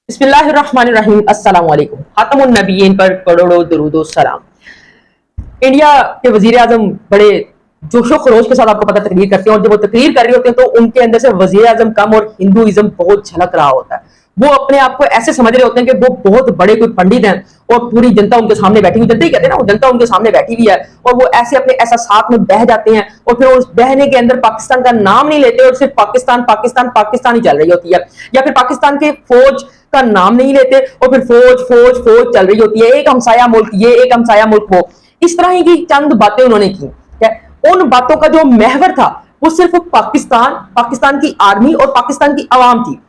बिस्मिल्लाहिर्रहमानिर्रहीम अस्सलाम वालेकुम। खातमुन नबीयीन पर करोड़ों दुरूदो सलाम। इंडिया के वजीर आजम बड़े जोशो खरोश के साथ आपको पता तकरीर करते हैं, और जब वो तकरीर कर रहे होते हैं तो उनके अंदर से वजीर आजम कम और हिंदुइज्म बहुत झलक रहा होता है। वो अपने आप को ऐसे समझ रहे होते हैं कि वो बहुत बड़े कोई पंडित हैं और पूरी जनता उनके सामने बैठी हुई, जनता ही कहते हैं ना, वो जनता उनके सामने बैठी हुई है, और वो ऐसे अपने एहसासात में बह जाते हैं और फिर उस बहने के अंदर पाकिस्तान का नाम नहीं लेते और सिर्फ पाकिस्तान पाकिस्तान पाकिस्तान ही चल रही होती है, या फिर पाकिस्तान के फौज का नाम नहीं लेते और फिर फौज फौज फौज चल रही होती है, एक हमसाया मुल्क ये, एक हमसाया मुल्क वो। इस तरह की चंद बातें उन्होंने की। उन बातों का जो महवर था वो सिर्फ पाकिस्तान, पाकिस्तान की आर्मी और पाकिस्तान की आवाम थी।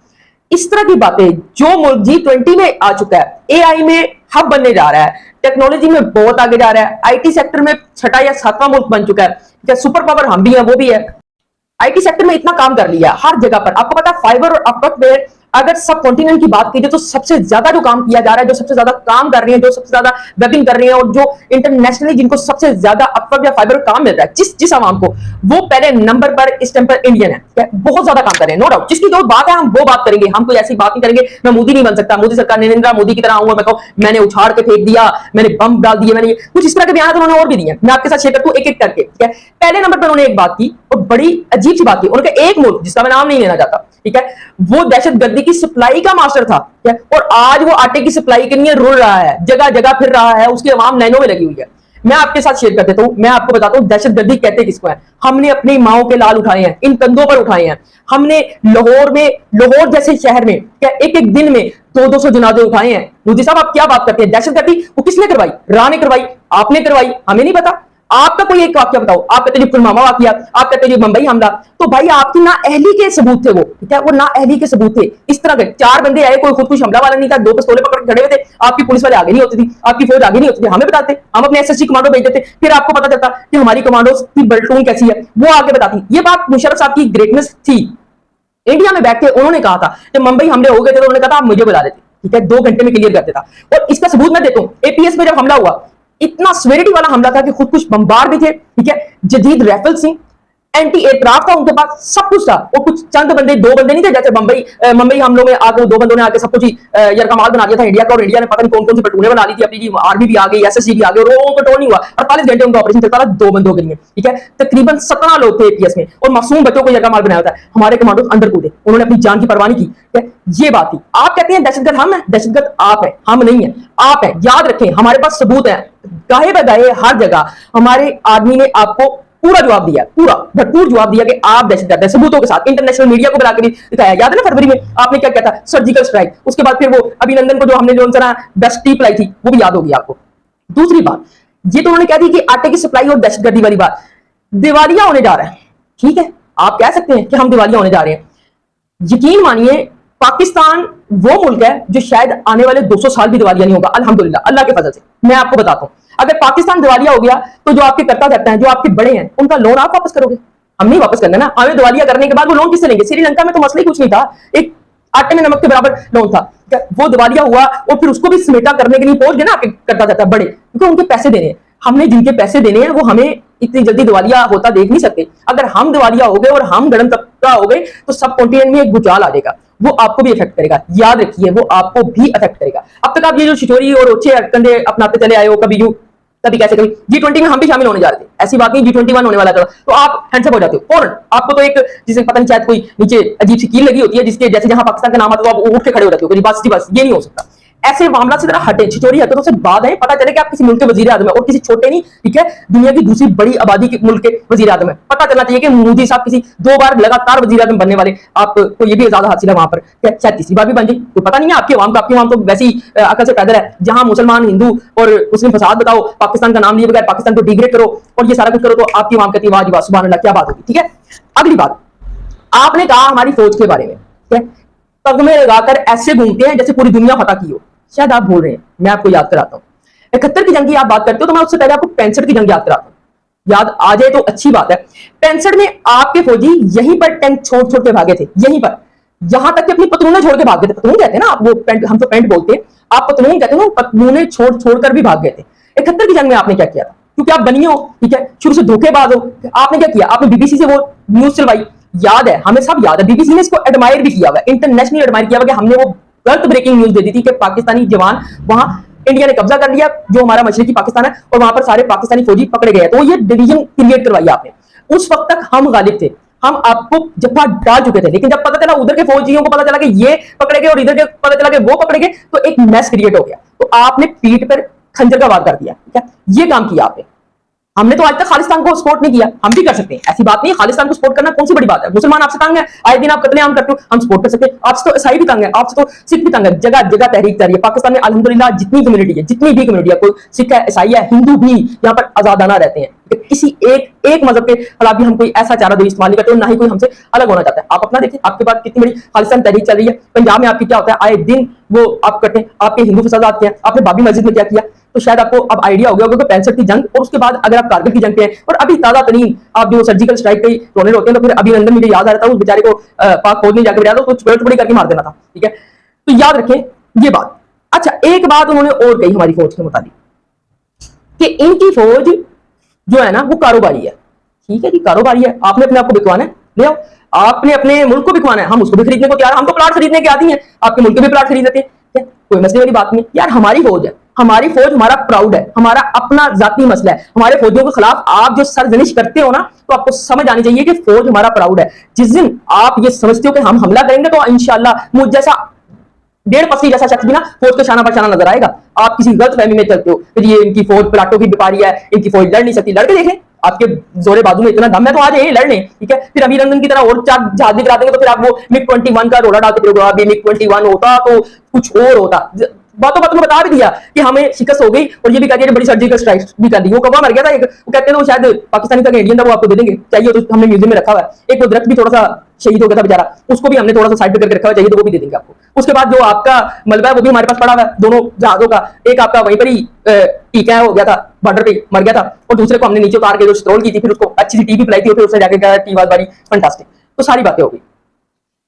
इस तरह की बातें जो मुल्क G20 में आ चुका है, AI में हब बनने जा रहा है, टेक्नोलॉजी में बहुत आगे जा रहा है, IT सेक्टर में छठा या सातवां मुल्क बन चुका है, सुपर पावर हम भी हैं वो भी है, IT सेक्टर में इतना काम कर लिया हर जगह पर। आपको पता है फाइबर और अपवर्क में अगर सब कॉन्टिनेंट की बात कीजिए तो सबसे ज्यादा जो काम किया जा रहा है, जो सबसे ज्यादा काम कर रही है, जो सबसे ज्यादा वेबिंग कर रही है, और जो इंटरनेशनली जिनको सबसे ज्यादा अपवर्क या फाइबर काम मिल रहा है, जिस आवाम को, वो पहले नंबर पर इस टाइम पर इंडियन है। बहुत ज्यादा काम कर रहे हैं, नो डाउट। जिसकी जो बात है हम वो बात करेंगे, हम कोई ऐसी बात नहीं करेंगे मैं मोदी नहीं बन सकता, मोदी सरकार नरेंद्र मोदी की तरह आऊंगा, मैं कहूं मैंने उछाड़ के फेंक दिया, मैंने बम डाल दिए, मैंने कुछ इस तरह के बयान उन्होंने और भी दिए, मैं आपके साथ शेयर करता हूं एक एक करके। ठीक है, पहले नंबर पर उन्होंने एक बात की और बड़ी अजीब सी बात की। उनका एक मुल्क जिसका मैं नाम नहीं लेना चाहता, ठीक है, वो दहशतगर्दी की सप्लाई का मास्टर था, ठीक है, और आज वो आटे की सप्लाई के लिए रुल रहा है, जगह जगह फिर रहा है, उसकी आवाम लाइनों में लगी हुई है। मैं आपके साथ शेयर कर देता हूं, मैं आपको बताता हूं दहशतगर्दी कहते किसको है। हमने अपनी माओ के लाल उठाए हैं, इन कंधों पर उठाए हैं। हमने लाहौर में, लाहौर जैसे शहर में क्या एक एक दिन में 200 जनाजे उठाए हैं। मोदी साहब आप क्या बात करते हैं? दहशतगर्दी वो किसने करवाई? राह ने करवाई, आपने करवाई, हमें नहीं पता। आपका कोई एक वाक्य बताओ। आप कहते जी पुलवामा वाकया, आप कहते जी मुंबई हमला, तो भाई आपकी ना अहली के सबूत थे वो, ठीक है, वो ना अहली के सबूत थे। इस तरह के 4 बंदे आए, कोई खुदकुश हमला वाला नहीं था, 2 पिस्तौलें पकड़ के खड़े हुए थे, आपकी पुलिस वाले आगे नहीं होती थी, आपकी फौज आगे नहीं होती थी, हमें बताते, हम अपने SSG कमांडो भेज देते, फिर आपको पता चलता कि हमारी कमांडो की बल्टून कैसी है, वो आगे बताती। ये बात मुशर्रफ साहब की ग्रेटनेस थी। इंडिया में बैठ के उन्होंने कहा था, जब मुंबई हमले हो गए थे तो उन्होंने कहा था आप मुझे बुला लेते, ठीक है, 2 घंटे में क्लियर कर देता। और इसका सबूत मैं देता हूं, APS में जब हमला हुआ, इतना स्वेरिटी वाला हमला था कि खुद कुछ बम्बार भी थे, ठीक है, जदीद राइफल्स थी, एंटी एयरक्राफ्ट था उनके पास, सब कुछ था। और कुछ चंद बंदे, 2 बंदे नहीं थे जैसे मुंबई हमलों में आके 2 बंदों ने आके सब कुछ ही यरकमाल बना दिया था इंडिया का, और इंडिया ने पता नहीं कौन कौन सी प्लेटूने बना ली थी अपनी, आर्मी भी आ गई, SSG भी आ गई, और वो कंट्रोल नहीं हुआ। 48 घंटे उनका ऑपरेशन चलता रहा 2 बंदों के लिए, ठीक है। तकरीबन 17 लोग थे APS में, और मासूम बच्चों को यरकमाल बनाया था। हमारे कमांडो अंदर कूदे, उन्होंने अपनी जान की परवाह नहीं की। ये बात थी। आप कहते हैं दहशतगर्द हम है, दहशतगर्द आप है, हम नहीं है, आप है। याद रखें, हमारे पास सबूत है, गाहे बगाहे हर जगह हमारे आदमी ने आपको पूरा जवाब दिया, पूरा भरपूर जवाब दिया कि आप दहशतगर्द हैं, सबूतों के साथ। इंटरनेशनल मीडिया को बुला के भी दिखाया। याद है ना फरवरी में आपने क्या कहता, सर्जिकल स्ट्राइक। उसके बाद फिर वो अभिनंदन को जो हमने जो बेस्ट टीप लाई थी, वो भी याद होगी आपको। दूसरी बात, ये तो उन्होंने कह दी कि आटे की सप्लाई और दहशतगर्दी वाली बात। दिवालिया होने जा रहा है, ठीक है, आप कह सकते हैं कि हम दिवालिया होने जा रहे हैं। यकीन मानिए, पाकिस्तान वो मुल्क है जो शायद आने वाले 200 साल भी दिवालिया नहीं होगा, अल्हम्दुलिल्लाह, अल्लाह के फजल से। मैं आपको बताता हूं, अगर पाकिस्तान दिवालिया हो गया तो जो आपके कर्ता धर्ता हैं, जो आपके बड़े हैं, उनका लोन आप वापस करोगे? हम नहीं वापस करना ना। हमें दिवालिया करने के बाद वो लोन किससे लेंगे? श्रीलंका में तो मसला ही कुछ नहीं था, एक आटे में नमक के बराबर लोन था, वो दिवालिया हुआ और फिर उसको भी समेटा करने के लिए पहुंच गए ना आपके कर्ता धर्ता बड़े, क्योंकि उनके पैसे देने हैं। हमने जिनके पैसे देने हैं वो हमें इतनी जल्दी दिवालिया होता देख नहीं सकते। अगर हम दिवालिया हो गए और हम गरम तबका हो गए तो सब कॉन्टिनेंट में एक भूचाल आ जाएगा, वो आपको भी इफेक्ट करेगा। याद रखिए, वो आपको भी इफेक्ट करेगा। अब तक आप ये जो छिछोरी और ओछे कंधे अपनाते चले आए हो, कभी यूं कभी कैसे, कभी G20 में हम भी शामिल होने जा रहे थे, ऐसी बात नहीं G21 होने वाला था, तो आप हैंडसअप हो जाते हो फौरन। आपको तो एक जिसे पता नहीं शायद कोई नीचे अजीब सी कील लगी होती है, जिसके जैसे जहां पाकिस्तान का नाम आता है तो आप उठ के खड़े हो जाते हो, बस ये नहीं हो सकता। ऐसे मामला से जरा हटे, छिचोरी हरकतों से बाद है, पता चले कि आप किसी मुल्क के वजीर आजम है, और किसी छोटे नहीं, ठीक है, दुनिया की दूसरी बड़ी आबादी के मुल्क के वजीर आजम है। पता चलना चाहिए कि मोदी साहब किसी 2 बार लगातार वजीर आजम बनने वाले, आपको ये भी इजाजत हासिल है वहां पर, शायद तीसरी बार भी बन जाए, तो पता नहीं है। आपकी आवाम तो वैसी अकल से पैदल है, जहां मुसलमान हिंदू और मुस्लिम फसाद बताओ, पाकिस्तान का नाम लिए बगैर पाकिस्तान को डिग्रेड करो और ये सारा कुछ करो, तो आपकी आवाम कहती है वाह जी वाह, सुभान अल्लाह, क्या बात होगी, ठीक है। अगली बात, आपने कहा हमारी फौज के बारे में, ठीक है, तगमे लगाकर ऐसे घूमते हैं जैसे पूरी दुनिया फतह की हो। शायद आप भूल रहे हैं, मैं आपको याद कराता हूं। 71 की जंग की आप बात करते हो, तो मैं उससे पहले आपको 65 की जंग याद कराता हूं। याद आ जाए तो अच्छी बात है। 65 में आपके फौजी यहीं पर टैंक छोड़ छोड़ के भागे थे, यहीं पर, यहां तक कि अपनी पतलूने छोड़ के भाग गए थे। पतलून कहते हैं ना आप, वो पैंट, हम तो पैंट बोलते हैं, आप पतलून कहते हो, पतलूने छोड़ छोड़कर भी भाग गए थे। 71 की जंग में आपने क्या किया था? क्योंकि आप बनिए हो, ठीक है, शुरू से धोखेबाज हो, आपने क्या किया? आपने BBC से वो न्यूज चलवाई, याद है, हमें सब याद है। BBC ने इसको एडमायर भी किया हुआ, इंटरनेशनल एडमायर किया हुआ कि हमने वो गलत ब्रेकिंग न्यूज दे दी थी कि पाकिस्तानी जवान वहां इंडिया ने कब्जा कर लिया, जो हमारा मशरकी पाकिस्तान है, और वहां पर सारे पाकिस्तानी फौजी पकड़े गए। तो ये डिवीजन क्रिएट करवाई आपने। उस वक्त तक हम गालिब थे, हम आपको जफ्फा डाल चुके थे, लेकिन जब पता चला उधर के फौजियों को पता चला कि ये पकड़े गए और इधर के पता चला कि वो पकड़े गए, तो एक मैस क्रिएट हो गया। तो आपने पीठ पर खंजर का वार कर दिया। ठीक है, ये काम किया आपने। हमने तो आज तक खालिस्तान को सपोर्ट नहीं किया, हम भी कर सकते हैं, ऐसी बात नहीं है। खालिस्तान को सपोर्ट करना कौन सी बड़ी बात है? मुसलमान आपसे तंग है, आए दिन आप कत्लेआम करते हो, हम सपोर्ट कर सकते हैं। आपसे तो ईसाई भी तंग है, आपसे तो सिख भी तंग है। जगह जगह तहरीक जारी है पाकिस्तान में, अल्हम्दुलिल्लाह जितनी कम्युनिटी है, जितनी भी कम्युनिटी है, कोई सिख है, ईसाई है, हिंदू भी यहाँ पर आजादाना रहते हैं। किसी एक मजहब के खिलाफ भी हम कोई ऐसा चारा दो इस्तेमाल नहीं करते, ना ही कोई हमसे अलग होना चाहता है। आप अपना देखिए, आपके पास कितनी बड़ी खालिस्तान तहरीक चल रही है। पंजाब में आपकी क्या होता है, आए दिन वो आप करते हैं, आपके हिंदू फसाद आते हैं। आपने बाबरी मस्जिद में क्या किया, तो शायद आपको अब आइडिया हो गया होगा कि 65 की जंग और उसके बाद अगर आप कारगिल की जंग पे हैं, और अभी ताजा तरीन आप जो सर्जिकल स्ट्राइक पे रोने होते हैं, तो फिर अभिनंदन मुझे याद आ रहा था, उस बेचारे को पाक फौज ने जाकर बजाया तो टुकड़ी करके मार देना था। ठीक है, तो याद रखें ये बात। अच्छा, एक बात उन्होंने और कही हमारी फौज के मुताबिक कि इनकी फौज जो है ना वो कारोबारी है। ठीक है जी, कारोबारी है। आपने अपने आप को बिकवाना है, ले आओ। आपने अपने मुल्क को बिकवाना है, हम उसको भी खरीदने को तैयार। हम तो प्लाट खरीदने के आदि हैं, आपके मुल्क के भी प्लाट खरीद लेते हैं, कोई मसले वाली बात नहीं यार। हमारी फौज है, हमारी फौज हमारा प्राउड है, हमारा अपना जाती मसला है। हमारे फौजियों के खिलाफ आप जो सरजनिश करते हो ना, तो आपको समझ आनी चाहिए कि फौज हमारा प्राउड है। जिस दिन आप ये समझते हो कि हम हमला करेंगे, तो इंशाल्लाह मुझ जैसा 1.5 जैसा शख्स भी ना फौज के शाना पर शाना नजर आएगा। आप किसी गलत फहमी में चलते हो कि ये इनकी फौज प्लाटों की व्यापारी है, इनकी फौज लड़ नहीं सकती। लड़के देखें, आपके जोरे बाजू में इतना दम है तो आज ये लड़ लें। ठीक है, फिर अभिनंदन की तरह और 4 जहाज भी करा देंगे, तो फिर आप वो MiG-21 का रोड़ा डालते फिरोगे। अभी MiG-21 होता तो कुछ और होता। बातों बातों में बता भी दिया कि हमें शिकस्त हो गई, और ये भी कह दिया बड़ी सर्जिकल स्ट्राइक भी कर दी। वो कौवा मर गया था एक, वो कहते हैं वो शायद पाकिस्तानी था, इंडियन था, वो आपको दे देंगे, चाहिए तो हमने म्यूजियम में रखा हुआ है। एक वो दरख्त भी थोड़ा सा शहीद हो गया था बेचारा, उसको भी हमने थोड़ा सा साइड पे करके रखा हुआ, चाहिए तो वो भी दे देंगे आपको। उसके बाद जो आपका मलबा है वो भी हमारे पास पड़ा हुआ है, दोनों जहाजों का। एक आपका वहीं पर ही टीका हो गया था, बॉर्डर पे मर गया था, और दूसरे को हमने नीचे उतार के जो स्ट्रोल की थी, फिर उसको अच्छी सी टी भी पिलाई थी, फिर उससे जाके कहा टी वाज वेरी फैंटास्टिक। तो सारी बातें हो गई।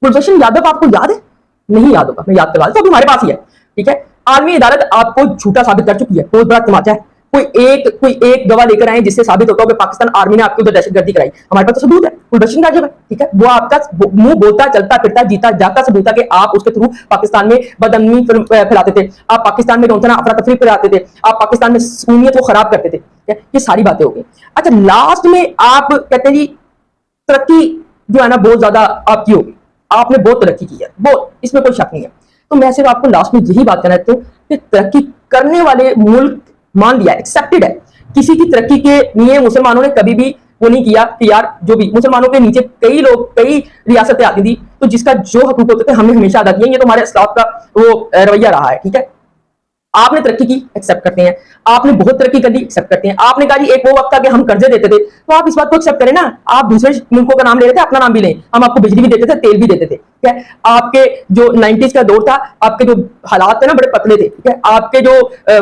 गुलशन यादव आपको याद है? नहीं याद होगा, मैं याद करवा दूं, तो अभी हमारे पास ही है। ठीक है, आर्मी अदालत आपको झूठा साबित कर चुकी है। बहुत बड़ा तमाचा है। कोई एक गवाह लेकर आए जिससे साबित होता हो कि पाकिस्तान आर्मी ने आपके उधर दहशतगर्दी कराई। हमारे पास तो सबूत है, कुलभूषण जाधव है। ठीक है, वो आपका मुंह बोलता चलता फिरता जीता जागता सबूत है कि आप उसके थ्रू पाकिस्तान में बदअमनी फैलाते थे, आप पाकिस्तान में अफरा तफरी फैलाते थे, आप पाकिस्तान में सुकूनियत को खराब करते थे। ये सारी बातें हो गई। अच्छा, लास्ट में आप कहते हैं जी तरक्की जो है ना बहुत ज्यादा आपकी होगी, आपने बहुत तरक्की की है, बहुत, इसमें कोई शक नहीं है। तो मैं सिर्फ आपको लास्ट में यही बात कहना चाहता हूँ कि तरक्की करने वाले मुल्क मान लिया, एक्सेप्टेड है। किसी की तरक्की के लिए मुसलमानों ने कभी भी वो नहीं किया कि यार जो भी मुसलमानों के नीचे कई लोग, कई रियासतें आती थी, तो जिसका जो हकूक होते थे हमने हमेशा अदा किया। ये तो हमारे इस्लाम का वो रवैया रहा है। ठीक है, आपने तरक्की की, एक्सेप्ट करते हैं। आपने बहुत तरक्की कर ली, एक्सेप्ट करते हैं। आपने कहा जी एक वो वक्त था कि हम कर्जे देते थे, तो आप इस बात को एक्सेप्ट करें ना। आप दूसरे मुल्कों का नाम ले रहे थे, अपना नाम भी लें। हम आपको बिजली भी देते थे, तेल भी देते थे। ठीक है, आपके जो 90s का दौर था, आपके जो हालात थे ना बड़े पतले थे। ठीक है, आपके जो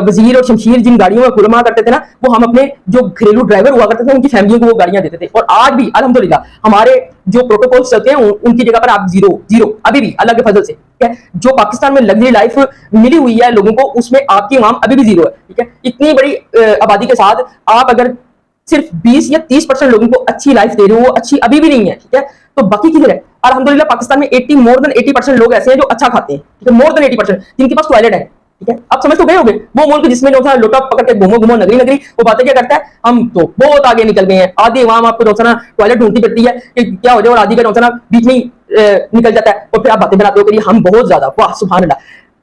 वजीर और शमशीर जिन गाड़ियों में खुलमा करते थे ना, वो हम अपने जो घरेलू ड्राइवर हुआ करते थे उनकी फैमिलियों को वो गाड़ियां देते थे। और आज भी अल्हम्दुलिल्लाह हमारे जो प्रोटोकॉल चलते हैं उनकी जगह पर आप जीरो अभी भी अल्लाह के फजल से। ठीक है, जो पाकिस्तान में लग्जरी लाइफ मिली हुई है लोगों को, उसमें आपकी इमाम अभी भी जीरो है। ठीक है, इतनी बड़ी आबादी के साथ आप अगर सिर्फ 20 या 30% लोगों को अच्छी लाइफ दे रहे हो, वो अच्छी अभी भी नहीं है। ठीक है, तो बाकी किधर है? अल्हम्दुलिल्लाह पाकिस्तान में मोर देन 80% लोग ऐसे हैं जो अच्छा खाते हैं। ठीक है, मोर देन 80% जिनके पास टॉयलेट है। ठीक है, आप समझ तो गए होंगे, वो मुल्क जिसमें जो था लोटा पकड़ के घूमो नगरी नगरी, वो बातें क्या करता है, हम तो बहुत आगे निकल गए हैं। आधी अवाम आपको जो ना टॉयलेट ढूंढती फिरती है कि क्या हो जाए, और आधी का जो ना बीच में निकल जाता है, और फिर आप बातें बनाते हो कि हम बहुत ज्यादा, वाह सुभान अल्लाह।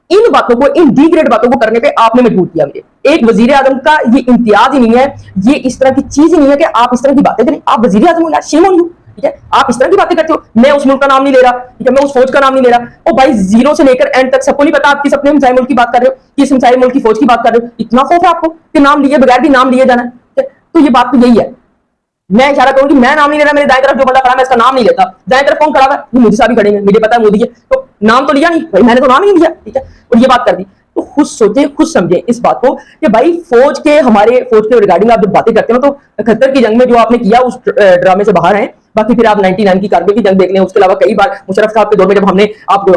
इन बातों को, इन डिग्रेड बातों को करने पे आपने मजबूर किया मुझे। एक वजीर आजम का ये इम्तियाज ही नहीं है, ये इस तरह की चीज ही नहीं है कि आप इस तरह की बातें करें। आप वजीर आजम हो यार, शेम ऑन यू। ठीक है, आप इस तरह की बातें करते हो। मैं उस मुल्क का नाम नहीं ले रहा, ठीक है, मैं उस फौज का नाम नहीं ले रहा। ओ भाई, जीरो से लेकर एंड तक सबको नहीं पता आप किस अपने हमसाए मुल्क की बात कर रहे हो, किस हमसाए मुल्क की फौज की बात कर रहे हो। इतना खौफ है आपको कि नाम लिए बगैर भी नाम लिए जाना है। तो ये बात तो यही है। मैं इशारा करूंगी, मैं नाम नहीं ले रहा, मेरे दाएं तरफ जो बंदा खड़ा है मैं इसका नाम नहीं लेता। दाएं तरफ कौन खड़ा है? ये मोदी साहब ही खड़े हैं, मुझे पता है मोदी है, तो नाम तो लिया नहीं भाई, मैंने तो नाम ही नहीं लिया। ठीक है, और ये बात कर दी। तो खुद सोचे, खुद समझे इस बात को कि भाई हमारे फौज के रिगार्डिंग आप जब बातें करते हो तो 71 की जंग में जो आपने किया उस ड्रामे से बाहर हैं। बाकी फिर आप 99 की कारगिल की जंग देख लें, उसके अलावा कई बार मुशर्रफ साहब के दौर में जब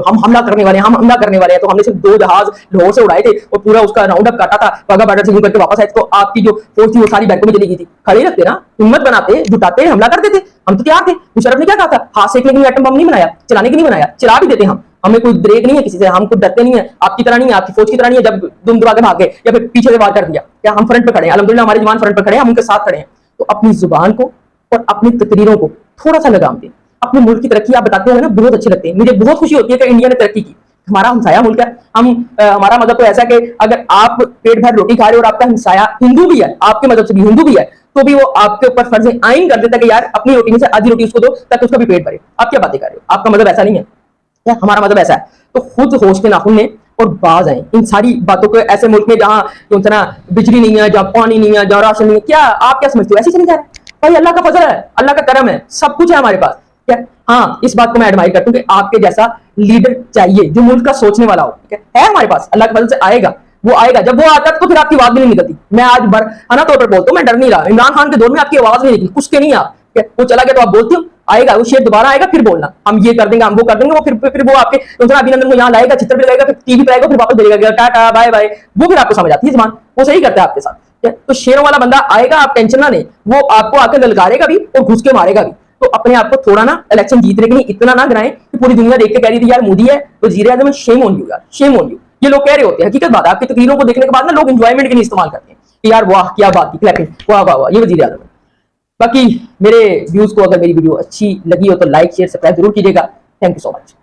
हम हमला करने वाले हैं, हम हमला करने वाले हैं, तो हमने सिर्फ 2 जहाज लाहौर से उड़ाए थे और पूरा उसका राउंड अप काटा था, वाघा बॉर्डर से यूं करके वापस आए, तो आपकी जो फोर्स थी वो सारी बैरकों में चली गई थी। खड़े रखते ना, हिम्मत बनाते, जुटाते, हमला कर देते। हम तो तैयार थे। मुशर्रफ ने क्या कहा था, हाथ सेकने के लिए एटम बम नहीं बनाया, चलाने के लिए बनाया, चला भी देते हम। हमें कोई ब्रेक नहीं है किसी से, हम कुछ डरते नहीं है, आपकी तरह नहीं है, आपकी फौज की तरह नहीं है जब दुम दबा के भाग गए या फिर पीछे से वार कर दिया। क्या हम फ्रंट पे खड़े हैं, अल्हम्दुलिल्लाह हमारे जवान फ्रंट पे खड़े हैं, हम उनके साथ खड़े हैं। तो अपनी जुबान को और अपनी तकरीरों को थोड़ा सा लगाम दें। अपने मुल्क की तरक्की आप बताते हो ना, बहुत अच्छे लगते हैं, मुझे बहुत खुशी होती है कि इंडिया ने तरक्की की। हमारा हमसाया मुल्क है, हमारा मजहब तो ऐसा है कि अगर आप पेट भर रोटी खा रहे हो और आपका हमसाया हिंदू भी है, आपके मजहब से भी हिंदू भी है, तो भी वो आपके ऊपर फर्ज आइन कर देता है कि यार अपनी रोटी में से आधी रोटी उसको दो ताकि उसका भी पेट भरे। आप क्या बातें कर रहे हो, आपका मजहब ऐसा नहीं है क्या, हमारा मजहब ऐसा है। तो खुद होश के नाखून ने और बाज आए इन सारी बातों को। ऐसे मुल्क में जहां बिजली नहीं है, जहां पानी नहीं है, जहां राशन नहीं है, क्या आप क्या समझते हो ऐसे चले जा रहे हैं? भाई अल्लाह का फजल है, अल्लाह का करम है, सब कुछ है हमारे पास। क्या हाँ, इस बात को मैं एडमायर करता हूँ कि आपके जैसा लीडर चाहिए जो मुल्क का सोचने वाला हो। ठीक है हमारे पास, अल्लाह के फजल से आएगा, वो आएगा। जब वो आता है तो फिर आपकी आवाज भी नहीं निकलती। मैं आज बरहना तौर पर बोलता हूँ, मैं डर नहीं रहा। इमरान खान के दौर में आपकी आवाज नहीं निकली, कुछ के नहीं आप, वो चला गया तो आप बोलती हो, आएगा वो शेर दोबारा आएगा, फिर बोलना हम ये कर देंगे, हम वो कर देंगे। वो फिर वो आपके अभिनंदन को यहाँ लाएगा, चित्र भी लगाएगा, फिर टीवी पे आएगा, फिर वापस देगा टाटा बाय बाय। वो फिर आपको समझ आती है जबान, वो सही करता है आपके साथ। तो शेरों वाला बंदा आएगा, आप टेंशन ना लें, वो आपको आकर ललकारेगा भी और घुस के मारेगा भी। तो अपने आप को थोड़ा ना इलेक्शन जीतने के लिए इतना ना गिराएं कि पूरी दुनिया देख के कह रही थी यार मोदी है वजीर आजम, शेम ऑन यू यार, शेम ऑन यू। ये लोग कह रहे होते हैं, हकीकत बात है। आपकी तकरीरों को देखने के बाद ना लोग एंजॉयमेंट के लिए इस्तेमाल करते हैं कि यार वाह क्या बात की, क्लैपिंग, वाह वाह वाह, ये वजीर आजम है। बाकी मेरे व्यूज को अगर मेरी वीडियो अच्छी लगी हो तो लाइक शेयर सब्सक्राइब जरूर कीजिएगा। Thank you so much.